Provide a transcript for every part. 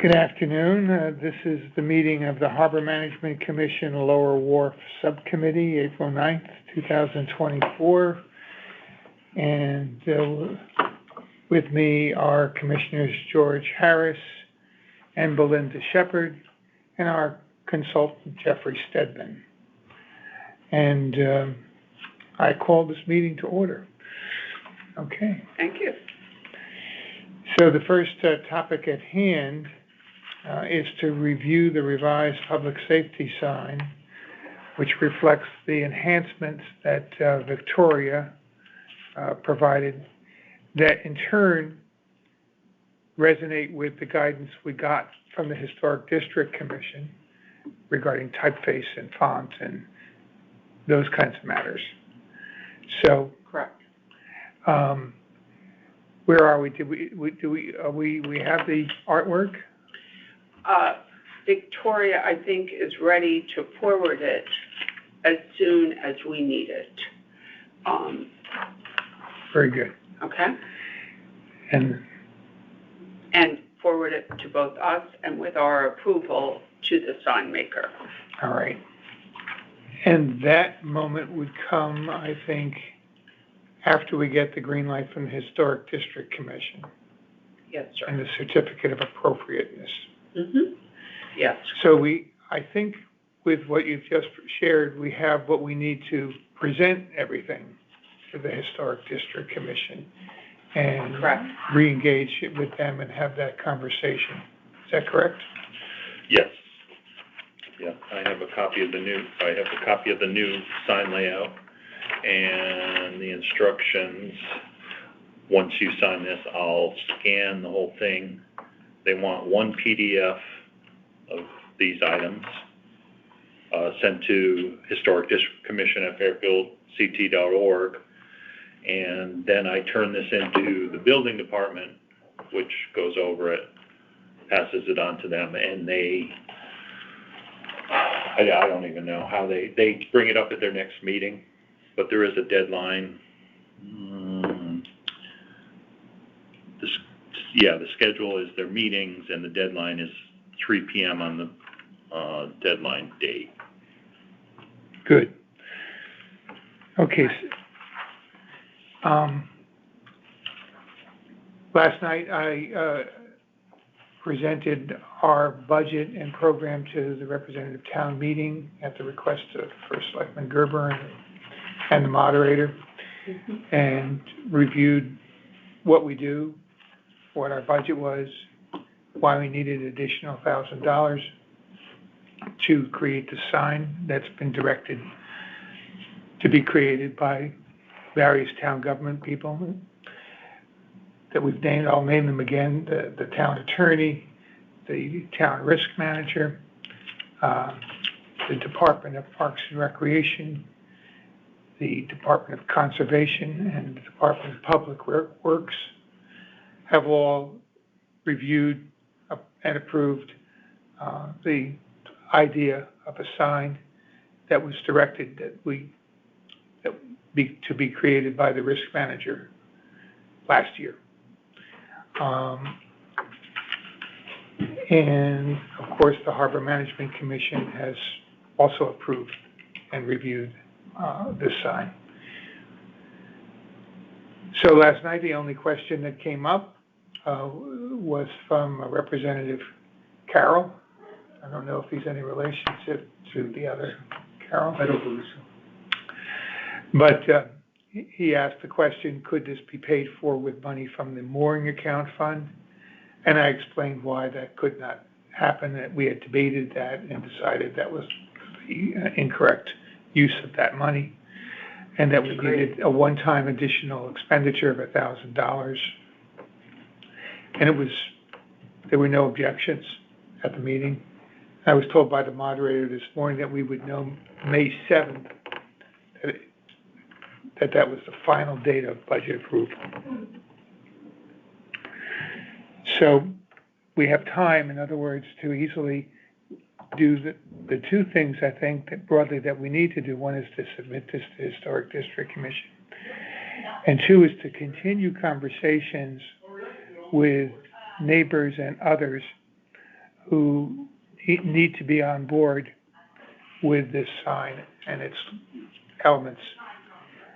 Good afternoon. This is the meeting of the Harbor Management Commission Lower Wharf Subcommittee, April 9th, 2024. And with me are Commissioners George Harris and Belinda Shepard and our consultant Jeffrey Stedman. And I call this meeting to order. Okay. Thank you. So the first topic at hand is to review the revised public safety sign, which reflects the enhancements that Victoria provided that in turn resonate with the guidance we got from the Historic District Commission regarding typeface and font and those kinds of matters. So, correct. Where are we? We have the artwork? Victoria, I think, is ready to forward it as soon as we need it. Very good. Okay. And forward it to both us and with our approval to the sign maker. All right. And that moment would come, I think, after we get the green light from the Historic District Commission. Yes, sir. And the certificate of appropriateness. Mm-hmm. Yes. So I think with what you've just shared, we have what we need to present everything to the Historic District Commission and correct. Re-engage with them and have that conversation. Is that correct? Yes. Yeah, I have a copy of the new sign layout and the instructions. Once you sign this, I'll scan the whole thing. They want one PDF of these items sent to Historic District Commission at fairfieldct.org, and then I turn this into the building department, which goes over it, passes it on to them, and I don't even know how they bring it up at their next meeting, but there is a deadline. The schedule is their meetings, and the deadline is 3 p.m. on the deadline date. Good. Okay. Last night I presented our budget and program to the representative town meeting at the request of First Selectman Gerber and the moderator, and reviewed what we do, what our budget was, why we needed additional $1,000 to create the sign that's been directed to be created by various town government people that we've named. I'll name them again: the town attorney, the town risk manager, the Department of Parks and Recreation, the Department of Conservation, and the Department of Public Works have all reviewed and approved the idea of a sign that was directed to be created by the risk manager last year. And of course, the Harbor Management Commission has also approved and reviewed this sign. So last night, the only question that came up was from Representative Carroll. I don't know if he's any relationship to the other Carroll. I don't believe so. But he asked the question, could this be paid for with money from the mooring account fund? And I explained why that could not happen, that we had debated that and decided that was the incorrect use of that money, and that we needed a one-time additional expenditure of $1,000. And there were no objections at the meeting. I was told by the moderator this morning that we would know May 7th, that was the final date of budget approval. So we have time, in other words, to easily do the two things, I think, that broadly that we need to do. One is to submit this to the Historic District Commission. And two is to continue conversations with neighbors and others who need to be on board with this sign and its elements,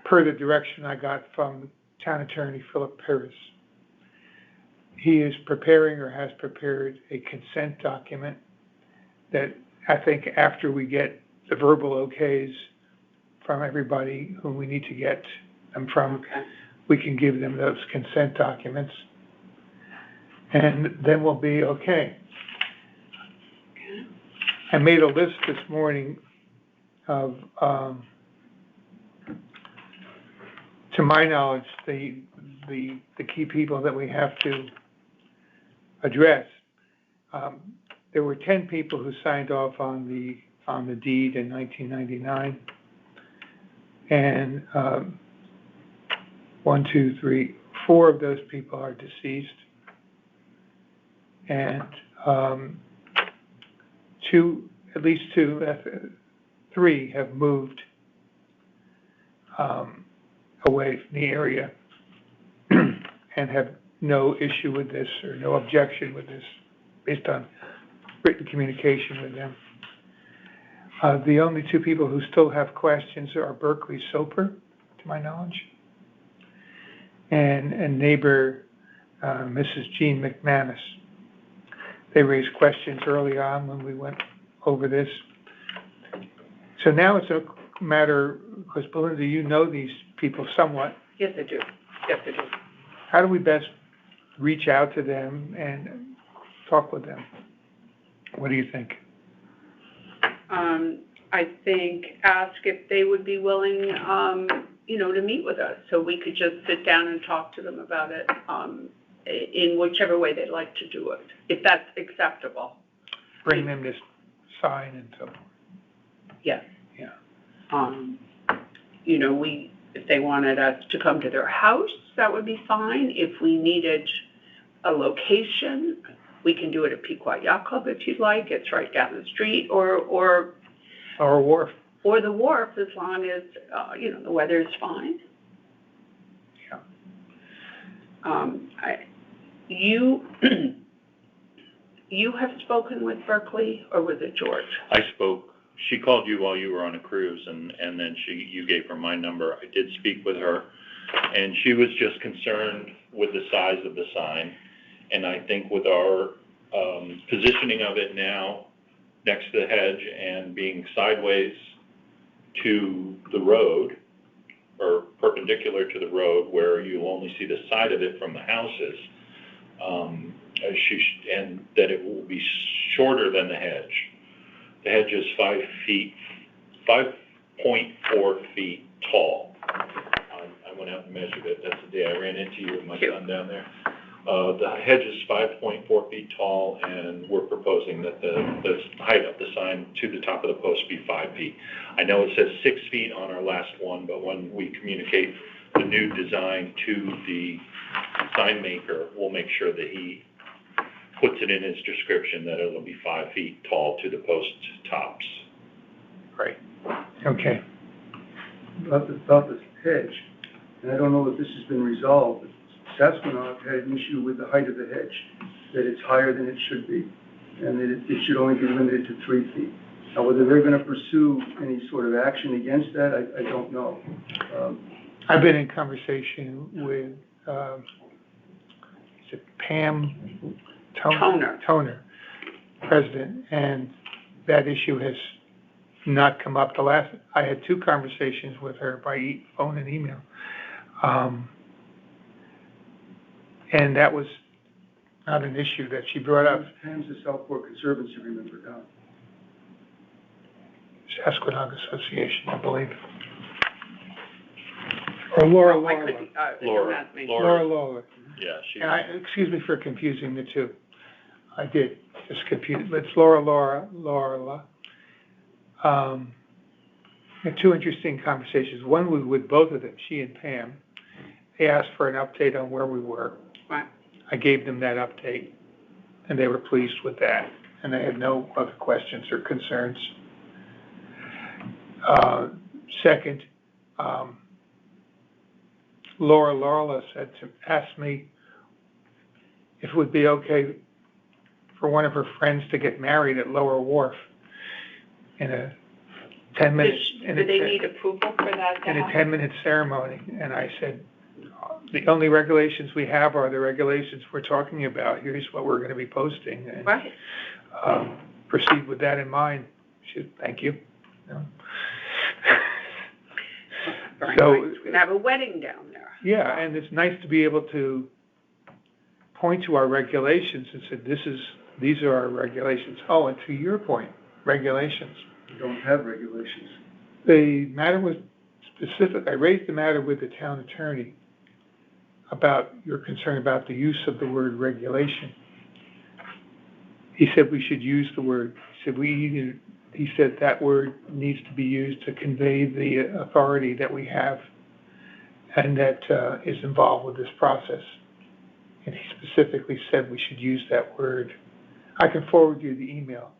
per the direction I got from Town Attorney Philip Pires. He is preparing or has prepared a consent document that I think after we get the verbal okays from everybody who we need to get them from, we can give them those consent documents, and then we'll be okay. I made a list this morning of, to my knowledge, the key people that we have to address. There were 10 people who signed off on the deed in 1999, and 1, 2, 3, 4 of those people are deceased, and at least 3 have moved away from the area and have no issue with this or no objection with this based on written communication with them. The only 2 people who still have questions are Berkeley Soper, to my knowledge, and neighbor Mrs. Jean McManus. They raised questions early on when we went over this. So now it's a matter, because Belinda, you know these people somewhat. Yes, I do. Yes, I do. How do we best reach out to them and talk with them? What do you think? I think ask if they would be willing, to meet with us, so we could just sit down and talk to them about it, in whichever way they'd like to do it, if that's acceptable. Bring them this sign and so forth. Yes. Yeah. If they wanted us to come to their house, that would be fine. If we needed a location, we can do it at Pequot Yacht Club if you'd like. It's right down the street, or Wharf. Or the Wharf, as long as, the weather is fine. Yeah. You have spoken with Berkeley, or was it George? I spoke. She called you while you were on a cruise, and then you gave her my number. I did speak with her, and she was just concerned with the size of the sign. And I think with our positioning of it now next to the hedge and being sideways to the road, or perpendicular to the road, where you only see the side of it from the houses, and that it will be shorter than the hedge. The hedge is 5.4 feet tall. I went out and measured it. That's the day I ran into you with my son down there. The hedge is 5.4 feet tall, and we're proposing that the height of the sign to the top of the post be 5 feet. I know it says 6 feet on our last one, but when we communicate the new design to the sign maker, we'll make sure that he puts it in his description that it'll be 5 feet tall to the post tops. Right. Okay. About the hedge, and I don't know if this has been resolved, but Sasquatch had an issue with the height of the hedge, that it's higher than it should be, and that it should only be limited to 3 feet. Now, whether they're going to pursue any sort of action against that, I don't know. I've been in conversation with, is it Pam Toner, president, and that issue has not come up. I had 2 conversations with her by phone and email. And that was not an issue that she brought up. Pam's the Southport Conservancy, remember now. Sasquatch Association, I believe. Or Laura. Yeah, she. And excuse me for confusing the 2. I did just confuse. It's Laura. Had 2 interesting conversations. One was with both of them, she and Pam. They asked for an update on where we were. Right. I gave them that update, and they were pleased with that, and they had no other questions or concerns. Second, Laura asked me if it would be okay for one of her friends to get married at Lower Wharf in a 10-minute, Do they need approval for that to in a happen? 10-minute ceremony. And I said, the only regulations we have are the regulations we're talking about. Here's what we're going to be posting. And, Right. proceed with that in mind. She said, thank you. You know. Very So- nice. We're gonna have a wedding down there. Yeah, and it's nice to be able to point to our regulations and say, these are our regulations. Oh, and to your point, regulations. We don't have regulations. The matter was specific, I raised the matter with the town attorney about your concern about the use of the word regulation. He said we should use the word, he said that word needs to be used to convey the authority that we have and that is involved with this process. And he specifically said we should use that word. I can forward you the email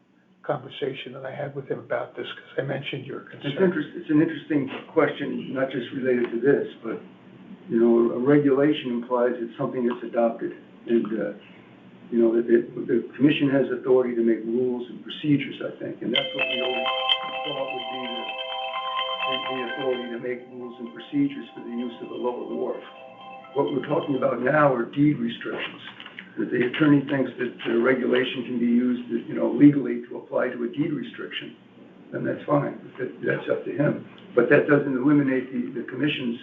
conversation that I had with him about this because I mentioned your concern. It's an interesting question, not just related to this, but, you know, a regulation implies it's something that's adopted. And, you know, the commission has authority to make rules and procedures, I think, and that's what we always thought would be the authority to make rules and procedures for the use of the Lower Wharf. What we're talking about now are deed restrictions. That the attorney thinks that the regulation can be used, you know, legally to apply to a deed restriction, then that's fine. That's up to him. But that doesn't eliminate the commission's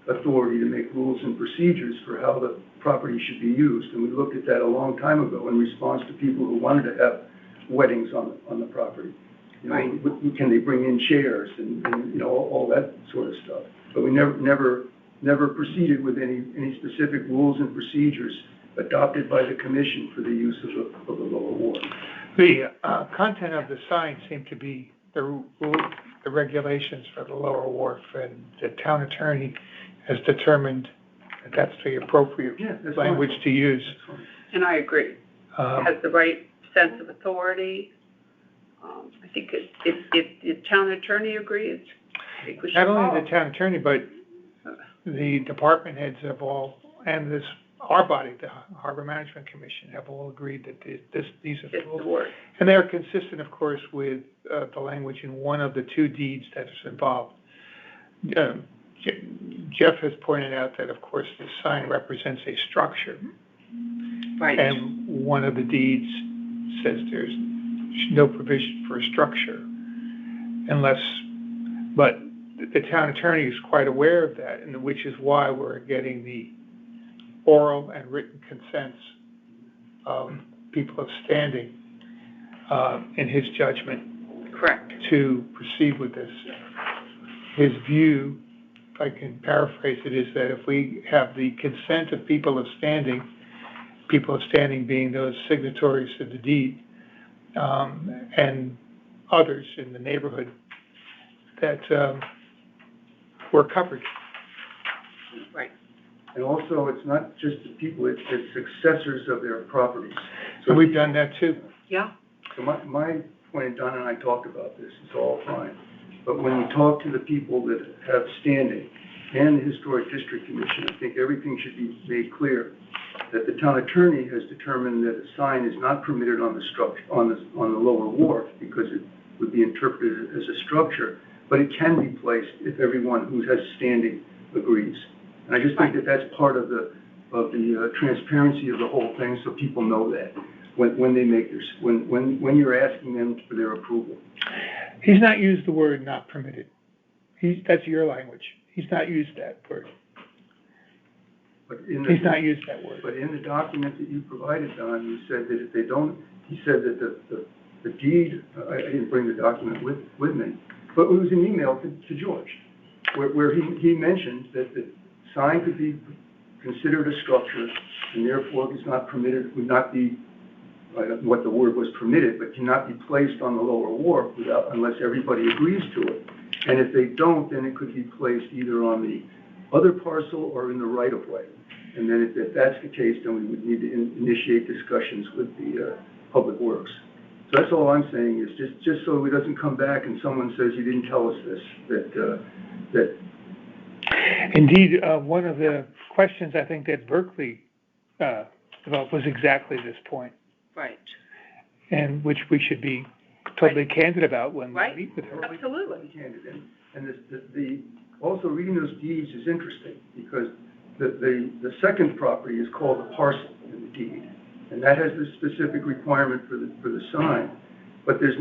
authority to make rules and procedures for how the property should be used. And we looked at that a long time ago in response to people who wanted to have weddings on the property. You know, Right. Can they bring in chairs and you know, all that sort of stuff. But we never proceeded with any specific rules and procedures adopted by the commission for the use of the Lower Wharf. The content of the sign seemed to be the regulations for the Lower Wharf, and the town attorney has determined that that's the appropriate That's language fine. to use. That's fine. And I agree. Has the right sense of authority. I think if the town attorney agrees, I think we should Not follow. only the town attorney, but the department heads have all, and our body, the Harbor Management Commission, have all agreed that these are the It's rules. the word. And they're consistent, of course, with the language in one of the two deeds that is involved. Jeff has pointed out that, of course, the sign represents a structure. Right. And one of the deeds says there's no provision for a structure but the town attorney is quite aware of that, and which is why we're getting the oral and written consents of people of standing, in his judgment, Correct. to proceed with this. His view, if I can paraphrase it, is that if we have the consent of people of standing being those signatories to the deed, and others in the neighborhood, that we're covered. Right. And also, it's not just the people, it's successors of their properties. So we've done that too. Yeah. So my point, Donna and I talked about this, it's all fine. But when we talk to the people that have standing and the Historic District Commission, I think everything should be made clear that the town attorney has determined that a sign is not permitted on the structure, on the Lower Wharf, because it would be interpreted as a structure, but it can be placed if everyone who has standing agrees. And I just think that that's part of the transparency of the whole thing, so people know that when they make their, when you're asking them for their approval. He's not used the word not permitted. That's your language. He's not used that word. But in He's not used that word. But in the document that you provided, Don, you said that if they don't, he said that the deed, I didn't bring the document with me, but it was an email to George, where he mentioned that the sign could be considered a structure, and therefore is not permitted, would not be, what the word was permitted, but cannot be placed on the Lower Wharf unless everybody agrees to it. And if they don't, then it could be placed either on the other parcel or in the right-of-way. And then if that's the case, then we would need to initiate discussions with the Public Works. So that's all I'm saying is just so it doesn't come back and someone says you didn't tell us this, that Indeed, one of the questions I think that Berkeley developed was exactly this point. Right. and which we should be totally candid about when we Right. meet with her. Absolutely. And also reading those deeds is interesting, because the second property is called a parcel in the deed, and that has the specific requirement for the sign, but there's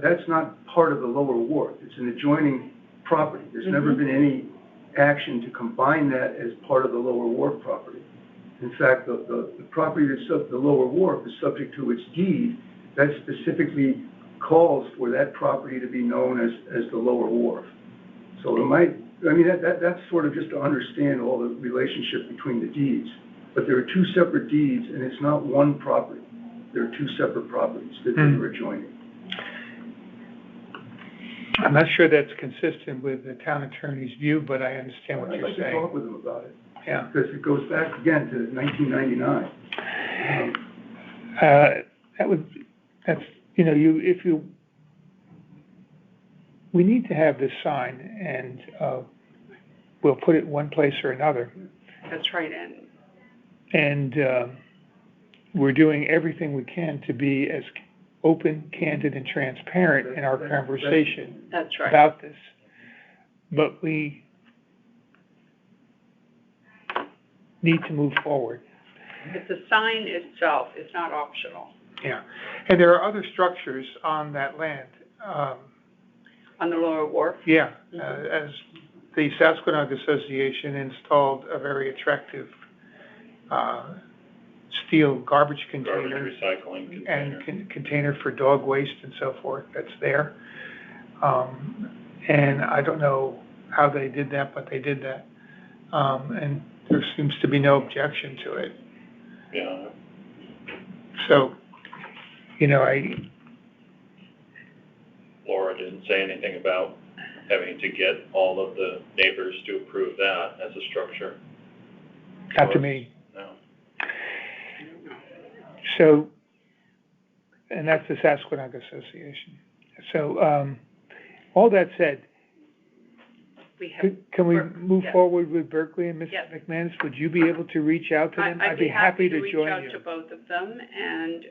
that's not part of the lower wharf, it's an adjoining property. There's never been any action to combine that as part of the lower wharf property. In fact, the property that's the lower wharf is subject to its deed that specifically calls for that property to be known as the lower wharf. So that's sort of just to understand all the relationship between the deeds. But there are two separate deeds, and it's not one property. There are two separate properties that are adjoining. I'm not sure that's consistent with the town attorney's view, but I understand what I'd you're like to saying. talk with them about it. Yeah. Because it goes back again to 1999. We need to have this sign, and we'll put it one place or another. That's right, And we're doing everything we can to be as open, candid, and transparent in our conversation that's right. about this. But we need to move forward. But the sign itself is not optional. Yeah. And there are other structures on that land. On the lower wharf? Yeah, as the Sasquatch Association installed a very attractive steel garbage container. Garbage recycling container. And container for dog waste and so forth that's there. And I don't know how they did that, but they did that. And there seems to be no objection to it. Yeah. So, Laura didn't say anything about having to get all of the neighbors to approve that as a structure. not to me. No. So, and that's the Sasquatch Association. So, all that said, We have. can we move Yes. forward with Berkeley and Mr. Yes. McManus? Would you be able to reach out to them? I'd be happy to reach join out you. to both of them, and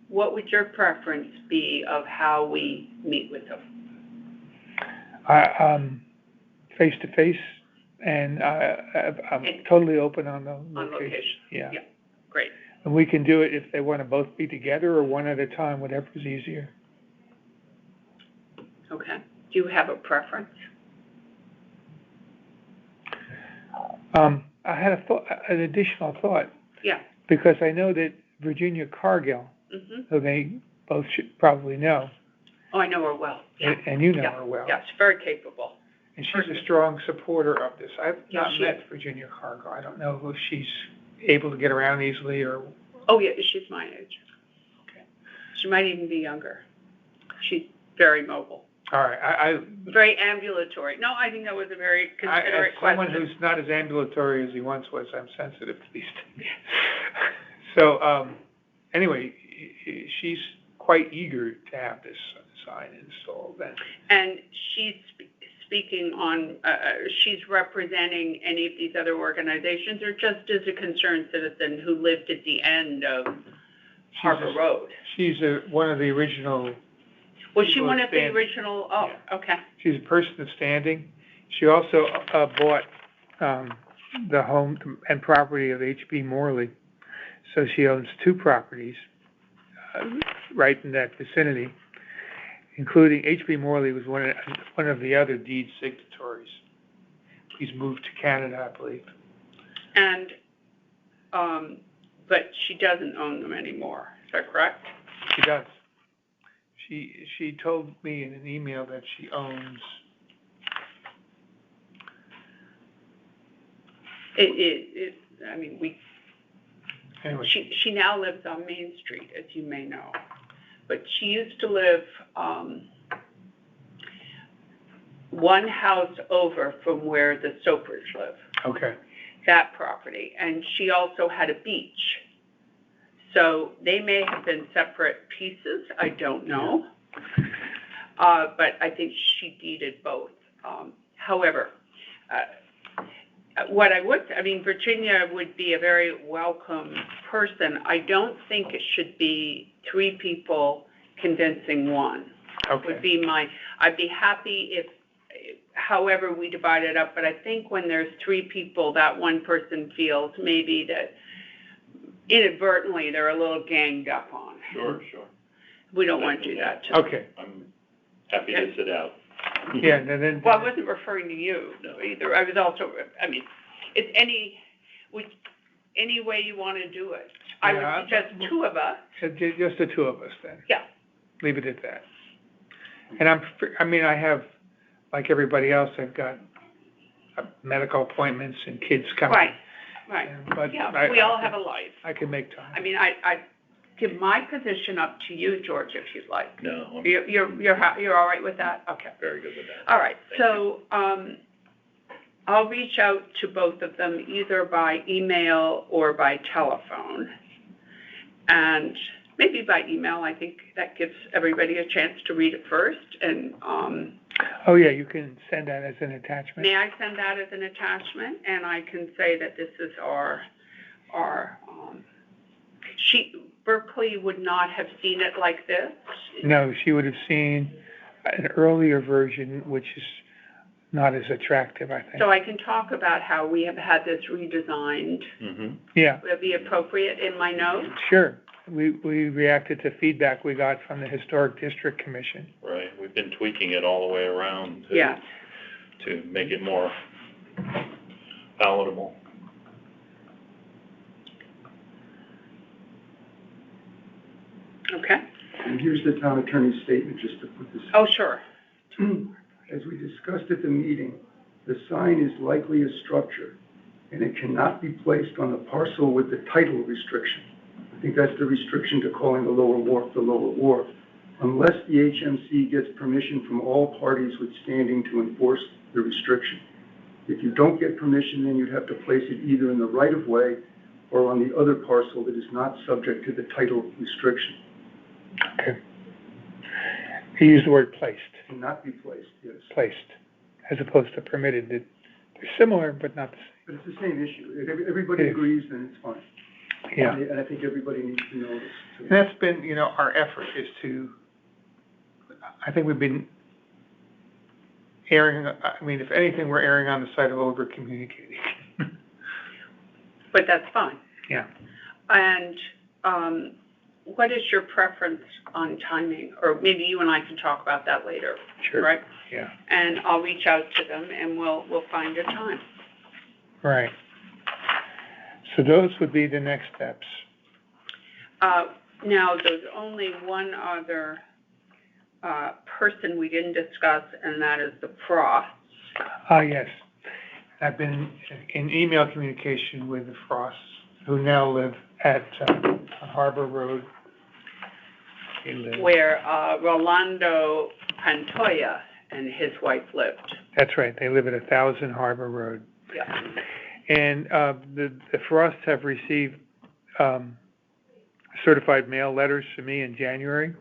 what would your preference be of how we meet with them? Face to face, and I'm totally open on the location. On location? Yeah. Yeah, great. And we can do it if they want to both be together or one at a time, whatever's easier. Okay. Do you have a preference? I had an additional thought, Yeah. because I know that Virginia Cargill, who they both should probably know, Oh, I know her well. Yeah. and you know her well. Yes, very capable. And she's a strong supporter of this. I've Yeah, not she met is. Virginia Cargill. I don't know if she's able to get around easily or. Oh, yeah, she's my age. Okay. She might even be younger. She's very mobile. All right, Very ambulatory. No, I think that was a very considerate as someone question. who's not as ambulatory as he once was, I'm sensitive to these things. So, anyway, she's quite eager to have this sign installed. And she's speaking on, she's representing any of these other organizations, or just as a concerned citizen who lived at the end of Harbor Road? She's one of the original. Was she people one of the standing. original? Oh, Yeah. okay. She's a person of standing. She also bought the home and property of H.B. Morley, so she owns two properties right in that vicinity, including H.B. Morley was one of the other deed signatories. He's moved to Canada, I believe. And, but she doesn't own them anymore. Is that correct? She does. She told me in an email that she owns. Anyway. She now lives on Main Street, as you may know. But she used to live, one house over from where the Soapers live. Okay. That property. And she also had a beach. So they may have been separate pieces, I don't know. But I think she deeded both. However, what I mean, Virginia would be a very welcome person. I don't think it should be 3 people convincing one. Would Okay, be I'd be happy if, however we divide it up, but I think when there's 3 people, that one person feels maybe that inadvertently they're a little ganged up on. Sure. We don't want to do that to them. okay, I'm happy to sit out. yeah, and then. Well, I wasn't referring to you either. I was also, I mean, it's any way you want to do it. I would Yeah, suggest 2 of us. Just the 2 of us then. Yeah. Leave it at that. And I have, like everybody else, I've got medical appointments and kids coming. Right. But Yeah, we all have a life. I can make time. I mean, I give my position up to you, George, if you'd like. No, I'm You're all right with that? Okay. very good with that. All right, Thank you. so, I'll reach out to both of them either by email or by telephone. And maybe by email, I think that gives everybody a chance to read it first. And, Oh, yeah, you can send that as an attachment. may I send that as an attachment? And I can say that this is our, Berkeley would not have seen it like this. No, she would have seen an earlier version, which is not as attractive, I think. So I can talk about how we have had this redesigned. Mm-hmm. Yeah, Would it be appropriate in my notes? sure. We reacted to feedback we got from the Historic District Commission. Right, we've been tweaking it all the way around Yeah. to make it more palatable. Okay. And here's the town attorney's statement, just to put this. Oh, sure. As we discussed at the meeting, the sign is likely a structure, and it cannot be placed on the parcel with the title restriction. I think that's the restriction to calling the lower wharf the lower wharf, unless the HMC gets permission from all parties withstanding to enforce the restriction. If you don't get permission, then you'd have to place it either in the right-of-way or on the other parcel that is not subject to the title restriction. Okay. He used the word placed, Cannot be placed, yes. placed, as opposed to permitted. They're similar, but not the But it's the same issue. If everybody It is. agrees, then it's fine. same. Yeah. And I think everybody needs to know this, too. And that's been, our effort is to, I think we've been if anything, we're erring on the side of over-communicating. But that's fine. Yeah. And what is your preference on timing? Or maybe you and I can talk about that later, Sure. right? Yeah, And I'll reach out to them and we'll find a time. right. So those would be the next steps. Now, there's only one other person we didn't discuss, and that is the Frosts. Yes. I've been in email communication with the Frosts, who now live at on Harbor Road. They live. Where Rolando Pantoja and his wife lived. That's right. They live at 1,000 Harbor Road. Yeah. And the Frosts have received certified mail letters from me in January,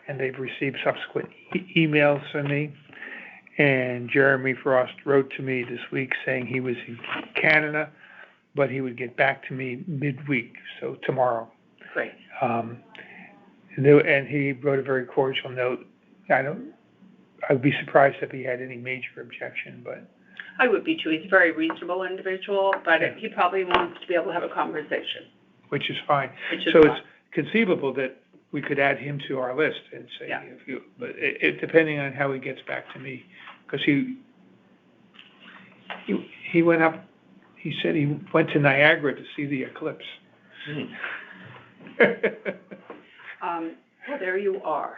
and they've received subsequent emails from me. And Jeremy Frost wrote to me this week saying he was in Canada, but he would get back to me midweek, so tomorrow. Great. And he wrote a very cordial note. I'd be surprised if he had any major objection, but. I would be too. He's a very reasonable individual, but Yeah. he probably wants to be able to have a conversation. Which is fine. Which is So fine. it's conceivable that we could add him to our list and say, Yeah. but it depending on how he gets back to me, because he went up, he said he went to Niagara to see the eclipse. Well, there you are.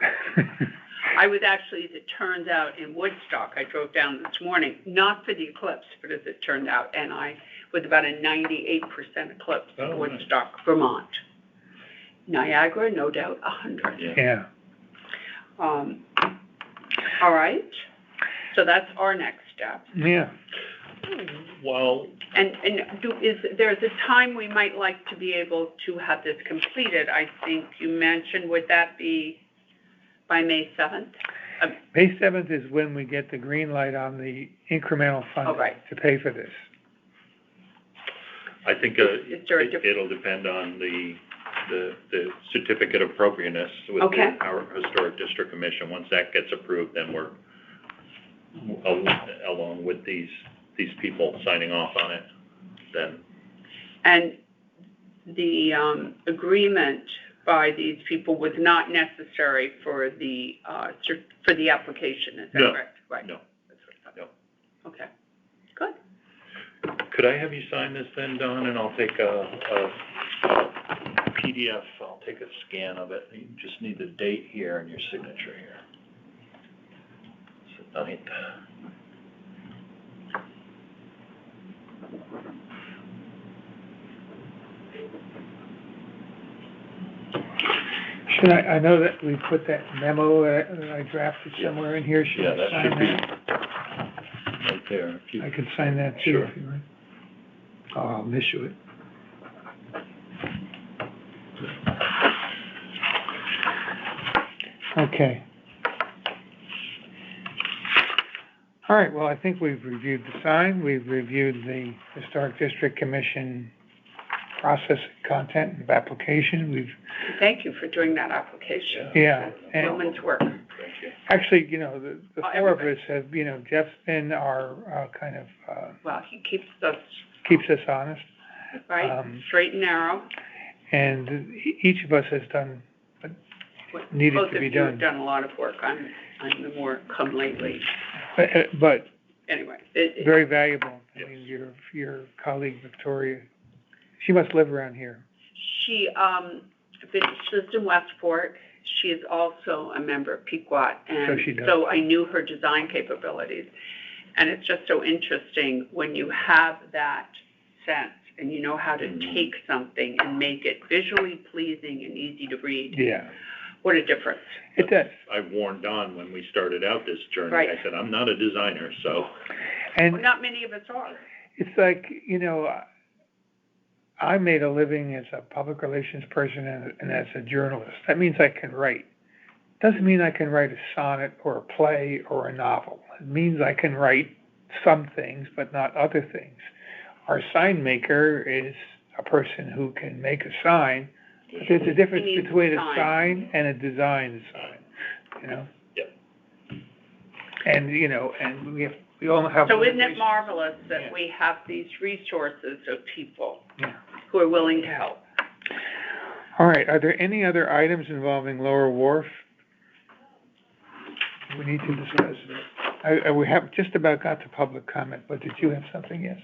I was actually, as it turns out, in Woodstock. I drove down this morning, not for the eclipse, but as it turned out, and I was about a 98% eclipse in Oh, nice. Woodstock, Vermont. Niagara, no doubt, 100. Yeah. All right. So that's our next step. Yeah. Well, And there's a time we might like to be able to have this completed. I think you mentioned, would that be by May 7th? May 7th is when we get the green light on the incremental Oh, funding right. to pay for this. I think, Is there a it'll depend on the certificate of appropriateness with Okay. our historic district commission. Once that gets approved, then we're, along with these people signing off on it, then. And the agreement by these people was not necessary for the application, is that No. correct? Right. No. That's what I No. thought. Okay, good. Could I have you sign this then, Don, and I'll take a PDF, I'll take a scan of it. You just need the date here and your signature here. So, Donnie. Should I know that we put that memo that I drafted somewhere in here, should Yeah, I that sign should be that? right there. If you- I can sign that too, Sure. if you like. Oh, I'll issue it. Okay. All right, well, I think we've reviewed the sign, we've reviewed the Historic District Commission process, content of application, we've, Thank you for doing that application. yeah, and Women's work. Thank you. actually, you know, the Oh, four of everybody. us have, you know, Jeff's been our, kind of, Well, he keeps us, keeps us honest, right, straight and narrow. and each of us has done what needed Both to be of you have done. done a lot of work. I'm the more come lately. But Anyway, very valuable. I Yes. mean, your colleague Victoria, she must live around here. she lives in Westport. She is also a member of Pequot, and she does. so I knew her design capabilities. And it's just so interesting when you have that sense and you know how to take something and make it visually pleasing and easy to read. Yeah, What a difference. it does. I warned Don when we started out this journey. Right. I said, I'm not a designer, so. Well, And not many of us are. it's like, you know, I made a living as a public relations person and as a journalist. That means I can write. Doesn't mean I can write a sonnet or a play or a novel. It means I can write some things, but not other things. Our sign maker is a person who can make a sign, but there's a difference He needs between a sign. sign and a design sign, you know? Yep. And, you know, and we all have. So isn't it limitations. marvelous Yeah. that we have these resources of people Yeah. who are willing to help? All right, are there any other items involving Lower Wharf we need to discuss? We have just about got to public comment, but did you have something, yes?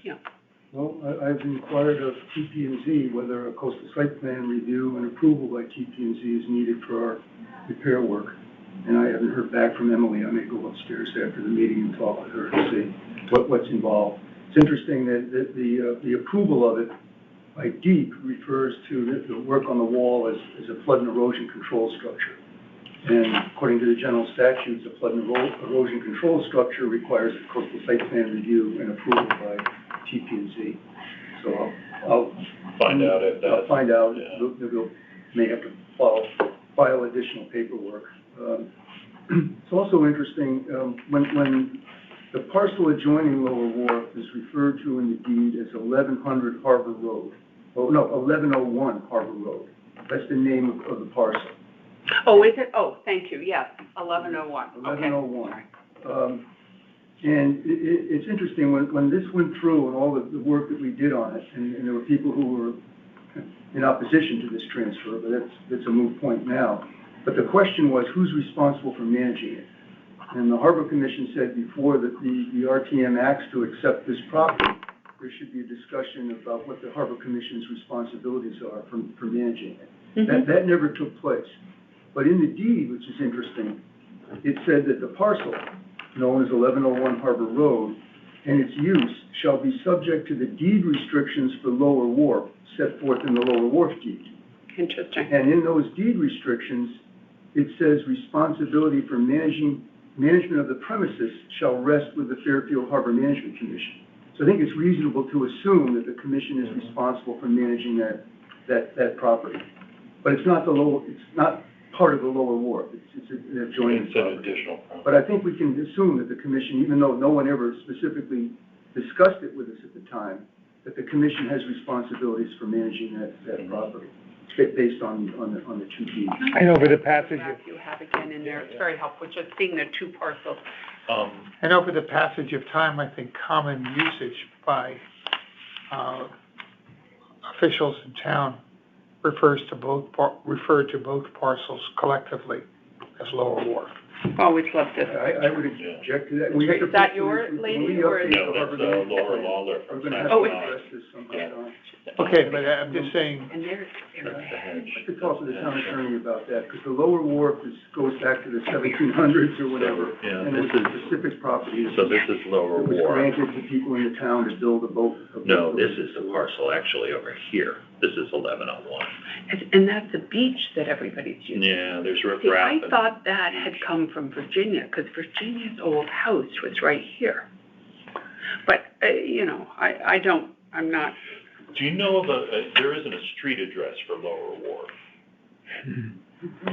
Well, I've inquired of TP&Z whether a coastal site plan review and approval by TP&Z is needed for our repair work. And I haven't heard back from Emily. I may go upstairs after the meeting and talk with her and see what's involved. It's interesting that the approval of it by DEEP refers to the work on the wall as a flood and erosion control structure. And according to the general statutes, a flood and erosion control structure requires a coastal site plan review and approval by TP&Z. So I'll Find out if that. I'll find out. Yeah. We'll may have to file additional paperwork. It's also interesting, when the parcel adjoining Lower Wharf is referred to in the deed as 1100 Harbor Road. Oh, no, 1101 Harbor Road. That's the name of the parcel. Oh, is it? Oh, thank you, yes, 1101, okay. 1101. And it's interesting, when this went through and all the work that we did on it, and there were people who were in opposition to this transfer, but that's a moot point now. But the question was, who's responsible for managing it? And the Harbor Commission said before that the RTM acts to accept this property, there should be a discussion about what the Harbor Commission's responsibilities are for managing it. Mhm. That never took place. But in the deed, which is interesting, it said that the parcel, known as 1101 Harbor Road, and its use shall be subject to the deed restrictions for Lower Wharf set forth in the Lower Wharf deed. Interesting. And in those deed restrictions, it says responsibility for management of the premises shall rest with the Fairfield Harbor Management Commission. So I think it's reasonable to assume that the commission is responsible for managing that property. But it's not part of the Lower Wharf. It's an adjoining It's an property. additional problem. But I think we can assume that the commission, even though no one ever specifically discussed it with us at the time, that the commission has responsibilities for managing that property, based on the two deeds. And over the passage of, You have again in there, it's very helpful, just seeing the two parcels. and over the passage of time, I think common usage by, officials in town referred to both parcels collectively as Lower Wharf. Always loved this. I would object to that. We have to Is that put- your when lady we or- update No, the that's, Harvard Laura News, Lawler We're from gonna have Oh, to it's- address this sometime. Okay, but I'm just saying, And there's, I could talk to the town attorney about that, because the Lower Wharf goes back to the 1700s or whatever. So, yeah, And it was this a specific property. So this is Lower It was Wharf. granted to people in the town to build a boat. No, this is the parcel actually over here. This is 1101. and that's the beach that everybody's using. Yeah, there's See, I riprap and, thought that had come from Virginia, because Virginia's old house was right here. But, I'm not, do you know of there isn't a street address for Lower Wharf.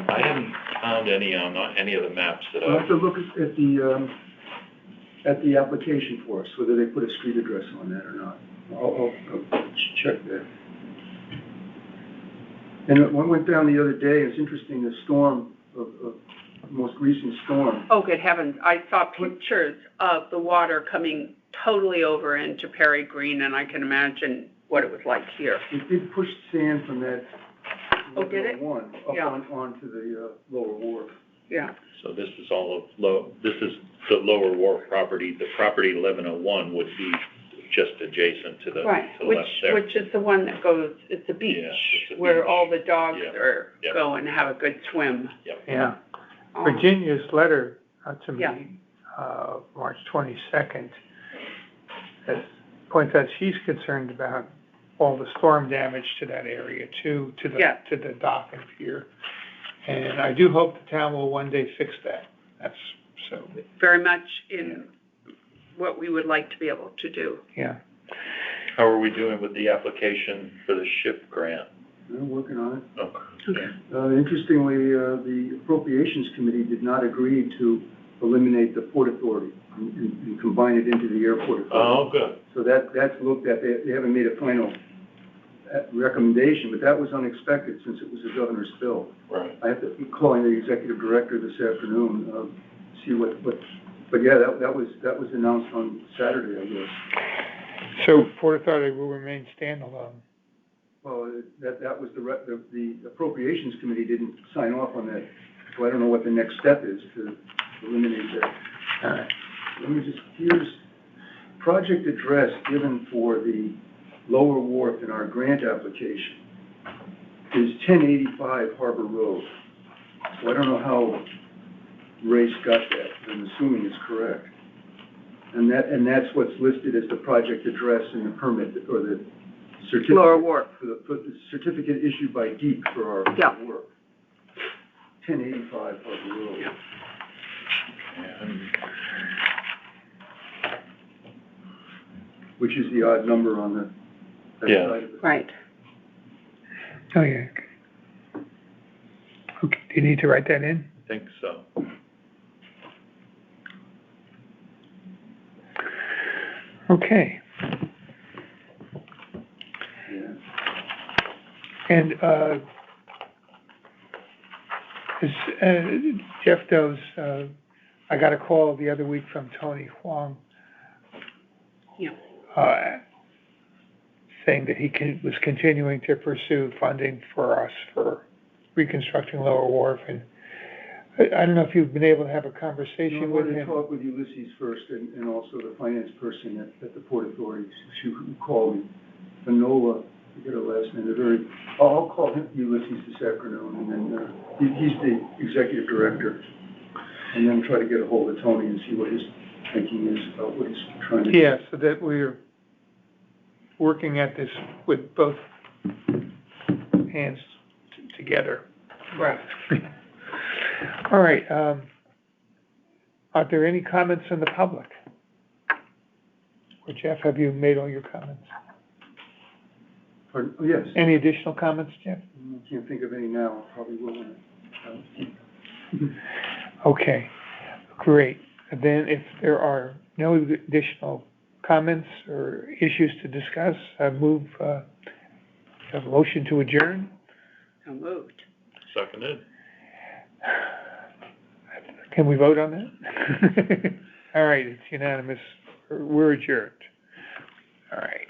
I haven't found any on any of the maps that We'll have to look at the application for us, whether they put a street address on that or not. I'll check that. And one went down the other day, it's interesting, the storm the most recent storm. oh, good heavens, I saw pictures of the water coming totally over into Perry Green, and I can imagine what it was like here. It did push sand from that Oh, did it? one up Yeah. onto the Lower Wharf. Yeah, So this is all of this is the Lower Wharf property. The property 1101 would be just adjacent to the, right, to the left there. which is the one that goes, it's a beach, Yeah, it's a where beach. all the dogs Yeah, are yeah. go and have a good swim. yeah. Um, Virginia's letter to me, Yeah. March 22nd, points out she's concerned about all the storm damage to that area too, to Yeah. the dock and pier. And I do hope the town will one day fix that. That's so, Very much in what we would like to be able to do. yeah. How are we doing with the application for the SHIP grant? They're working on it. Okay. Interestingly, the Appropriations Committee did not agree to eliminate the Port Authority and combine it into the Airport Authority. Oh, good. So that's looked at, they haven't made a final recommendation, but that was unexpected since it was the governor's bill. Right. I have to be calling the executive director this afternoon, see but yeah, that was announced on Saturday, I guess. So Port Authority will remain standalone. Well, that was the Appropriations Committee didn't sign off on that, so I don't know what the next step is to eliminate that. Let me just, here's project address given for the Lower Wharf in our grant application is 1085 Harbor Road. So I don't know how Race got that, I'm assuming it's correct. And that's what's listed as the project address in the permit, or the certificate. Lower Wharf. For the certificate issued by DEEP for our Yeah. work. 1085 Harbor Road. Yeah. And Which is the odd number on that Yeah. side of it. Right. Oh, yeah. Okay, do you need to write that in? I think so. Okay. Yeah. And, Jeff knows, I got a call the other week from Tony Huang. Yeah. Saying that he was continuing to pursue funding for us for reconstructing Lower Wharf, and I don't know if you've been able to have a I conversation with wanted to him. talk with Ulysses first, and also the finance person at the Port Authority, who called me, Fanola, I forget her last name, I'll call him Ulysses this afternoon, and then, he's the executive director, and then try to get a hold of Tony and see what his thinking is about what he's trying to do. Yeah, so that we're working at this with both hands together. Right. All right, are there any comments from the public? Or Jeff, have you made all your comments? Pardon? Oh, yes. Any additional comments, Jeff? I can't think of any now, probably will. Okay, great. And then if there are no additional comments or issues to discuss, I move, a motion to adjourn. So moved. Seconded. Can we vote on that? All right, it's unanimous. We're adjourned. All right.